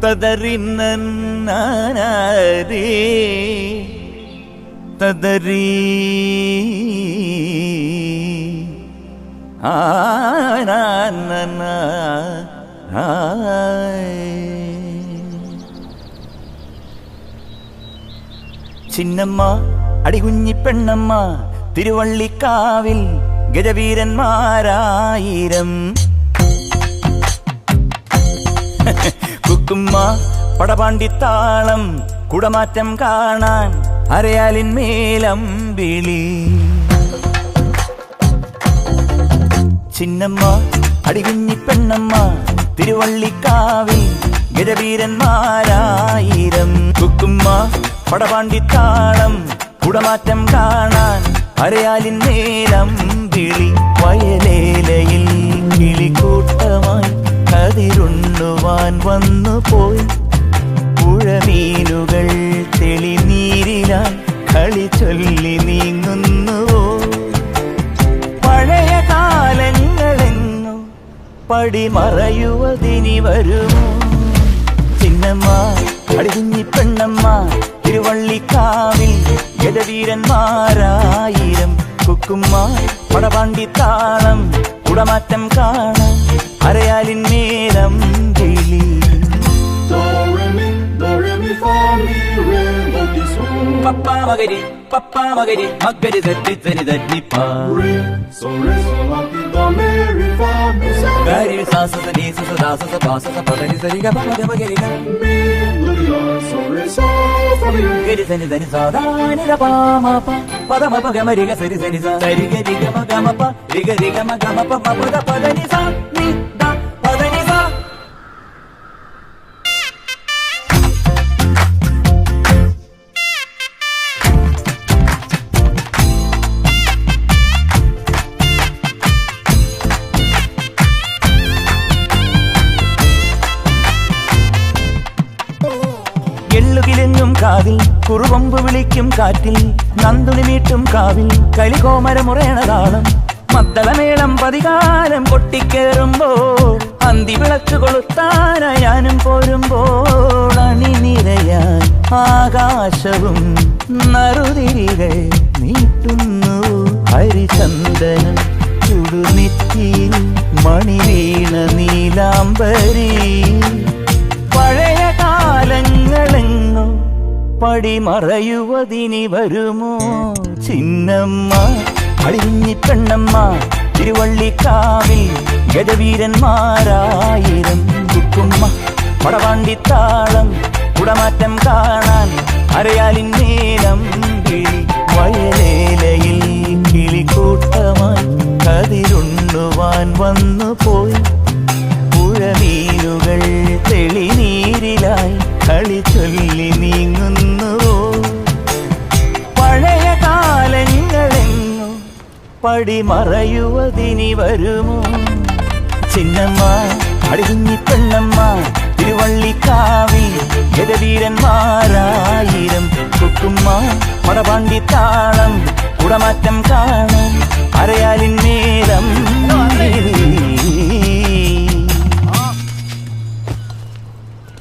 തദറിന്നനാരേ തദരീ ചിന്നമ്മ അടികുഞ്ഞിപ്പെണ്ണമ്മ തിരുവള്ളിക്കാവിൽ ഗജവീരന്മാരായിരം. കുക്കുമ്മ പടപാണ്ടിത്താളം കുടമാറ്റം കാണാൻ അരയാലിന്മേലമ്പിളി. ചിന്നമ്മ അടികുഞ്ഞിപ്പെണ്ണമ്മ തിരുവള്ളിക്കാവിൽ ഗജവീരന്മാരായിരം. കുക്കുമ്മ പടപാണ്ടിത്താളം കുടമാറ്റം കാണാൻ അരയാലിന്മേലമ്പിളി. വയലേലയിൽ കിളിക്കൂട്ടമായി കതിരുണ്ണുവാൻ വന്നുപോയി. പുഴമീനുകൾ തെളിനീരിലാൽ കളി ചൊല്ലി നീങ്ങുന്നുവോ. പഴയ കാലങ്ങളെങ്ങോ പടിമറയുവതിനി വരുമോ. ചിന്നമ്മ അടികുഞ്ഞിപ്പെണ്ണമ്മ തിരുവള്ളിക്കാവിൽ ഗജവീരന്മാരായിരം. കുക്കുമ്മ പടപാണ്ടിത്താളം കുടമാറ്റം കാണാൻ അരയാലിന്മേലമ്പിളി. പപ്പാ മകരി പപ്പാ മകരി മകരി തട്ടി തരി തന്നിപ്പാ. ഗരി സാസ സനി സസ ദാസ സ പാസ സ പദനി സരി ഗ പദ മകരി ഗ. ഗരി സനി സനി സാദാ നി ര പ മ പ പദ മ പ ഗ മ രി ഗ സരി സനി സ സരി ഗ രി ഗ മ ഗ മ പ രി ഗ മ ഗ മ പ മ പ ദ പദ നി സ നി ദ പദ നി സ. എള്ളുകിലെങ്ങും കാവിൽ കുറുകൊമ്പ് വിളിക്കും കാറ്റിൽ നന്ദുണി മീട്ടും കാവിൽ കലികോമരമുറയണതാളം. മദ്ദളമേളം പതികാലം പൊട്ടിക്കേറുമ്പോൾ അന്തി വിളക്ക് കൊളുത്താനായി ഞാനും പോരുമ്പോൾ അണിനിരയാൻ ആകാശവും നറുതിരികൾ നീട്ടുന്നു. ഹരിചന്ദനം ചുടുനെറ്റിയിൽ മണിവീണ നീലാംബരി. പഴയ കാലങ്ങളെങ്ങോ പടിമറയുവതിനി വരുമോ. ചിന്നമ്മ അടികുഞ്ഞിപ്പെണ്ണമ്മ തിരുവള്ളിക്കാവിൽ ഗജവീരന്മാരായിരം. കുക്കുമ്മ പടപാണ്ടിത്താളം കുടമാറ്റം കാണാൻ അരയാലിന്മേലമ്പിളി. വയലേലയിൽ കിളിക്കൂട്ടമായി കതിരുണ്ണുവാൻ വന്നുപോയി. പുഴമീനുകൾ തെളിനീരിലായി കളി ചൊല്ലി നീങ്ങുന്നുവോ. പഴയ കാലങ്ങളെങ്ങോ പടിമറയുവതിനി വരുമോ. ചിന്നമ്മ അടികുഞ്ഞിപ്പെണ്ണമ്മ തിരുവള്ളിക്കാവിൽ ഗജവീരന്മാരായിരം. കുക്കുമ്മ പടപാണ്ടിത്താളം കുടമാറ്റം കാണാൻ അരയാലിന്മേലമ്പിളി.